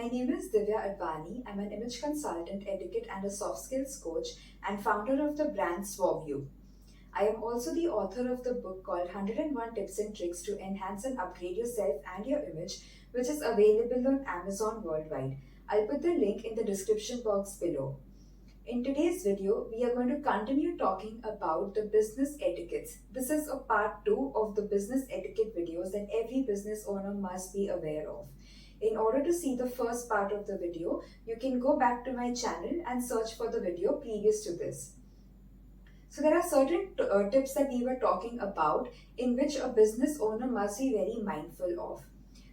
My name is Divyaa Advaani. I'm an image consultant, etiquette, and a soft skills coach, and founder of the brand Suave U. I am also the author of the book called 101 Tips and Tricks to Enhance and Upgrade Yourself and Your Image, which is available on Amazon worldwide. I'll put the link in the description box below. In today's video, we are going to continue talking about the business etiquettes. This is a part 2 of the business etiquette videos that every business owner must be aware of. In order to see the first part of the video, you can go back to my channel and search for the video previous to this. So there are certain tips that we were talking about in which a business owner must be very mindful of.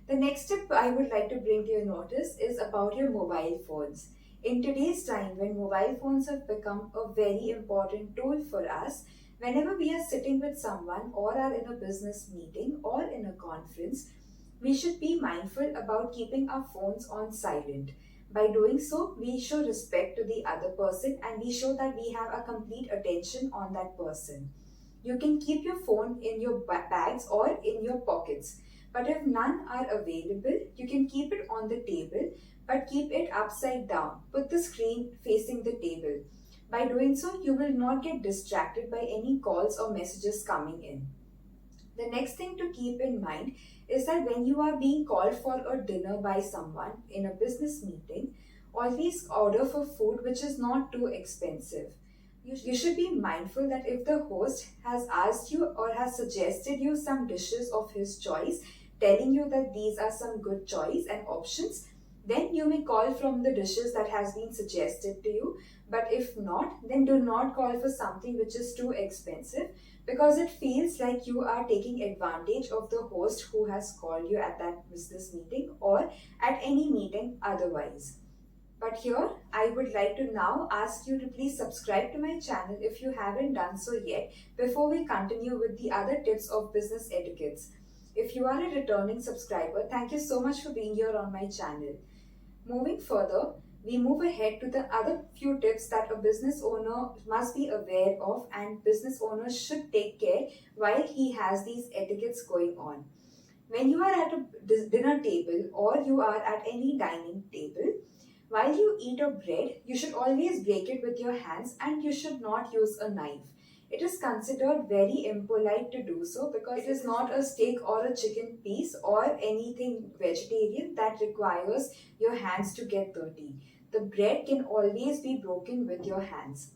The next tip I would like to bring to your notice is about your mobile phones. In today's time, when mobile phones have become a very important tool for us, whenever we are sitting with someone or are in a business meeting or in a conference, we should be mindful about keeping our phones on silent. By doing so, we show respect to the other person and we show that we have a complete attention on that person. You can keep your phone in your bags or in your pockets. But if none are available, you can keep it on the table, but keep it upside down. Put the screen facing the table. By doing so, you will not get distracted by any calls or messages coming in. The next thing to keep in mind is that when you are being called for a dinner by someone in a business meeting, always order for food which is not too expensive. You should be mindful that if the host has asked you or has suggested you some dishes of his choice, telling you that these are some good choice and options, then you may call from the dishes that has been suggested to you. But if not, then do not call for something which is too expensive, because it feels like you are taking advantage of the host who has called you at that business meeting or at any meeting otherwise. But here, I would like to now ask you to please subscribe to my channel if you haven't done so yet before we continue with the other tips of business etiquettes. If you are a returning subscriber, thank you so much for being here on my channel. Moving further, we move ahead to the other few tips that a business owner must be aware of and business owners should take care while he has these etiquettes going on. When you are at a dinner table or you are at any dining table, while you eat a bread, you should always break it with your hands and you should not use a knife. It is considered very impolite to do so because it is not a steak or a chicken piece or anything vegetarian that requires your hands to get dirty. The bread can always be broken with your hands.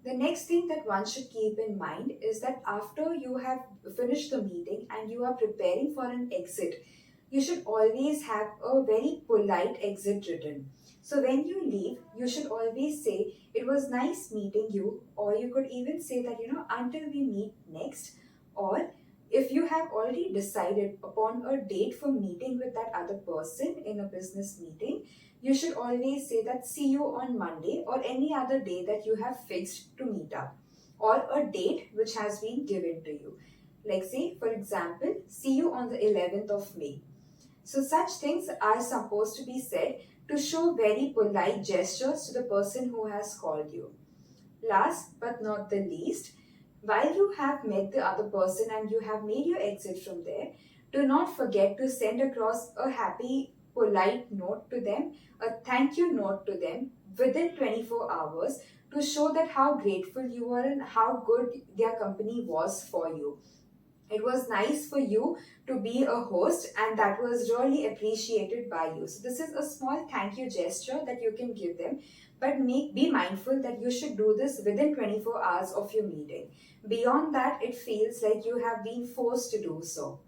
The next thing that one should keep in mind is that after you have finished the meeting and you are preparing for an exit, you should always have a very polite exit written. So when you leave, you should always say, "It was nice meeting you," or you could even say that, until we meet next. Or if you have already decided upon a date for meeting with that other person in a business meeting, you should always say that, "See you on Monday," or any other day that you have fixed to meet up, or a date which has been given to you. Like, say, for example, "See you on the 11th of May." So such things are supposed to be said to show very polite gestures to the person who has called you. Last but not the least, while you have met the other person and you have made your exit from there, do not forget to send across a happy, polite note to them, a thank you note to them within 24 hours to show that how grateful you are and how good their company was for you. It was nice for you to be a host and that was really appreciated by you. So this is a small thank you gesture that you can give them, but be mindful that you should do this within 24 hours of your meeting. Beyond that, it feels like you have been forced to do so.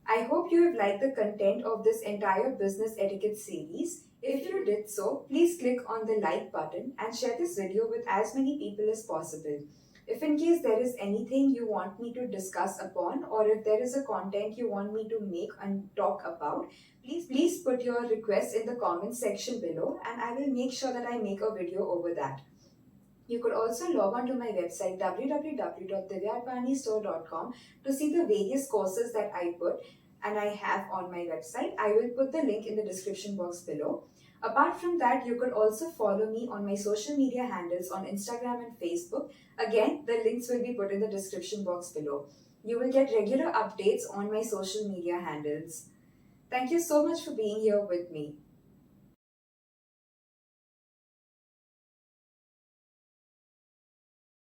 I hope you have liked the content of this entire business etiquette series. If you did so, please click on the like button and share this video with as many people as possible. If in case there is anything you want me to discuss upon, or if there is a content you want me to make and talk about, please put your request in the comment section below and I will make sure that I make a video over that. You could also log on to my website www.divyaadvanistore.com to see the various courses that I put and I have on my website. I will put the link in the description box below. Apart from that, you could also follow me on my social media handles on Instagram and Facebook. Again, the links will be put in the description box below. You will get regular updates on my social media handles. Thank you so much for being here with me.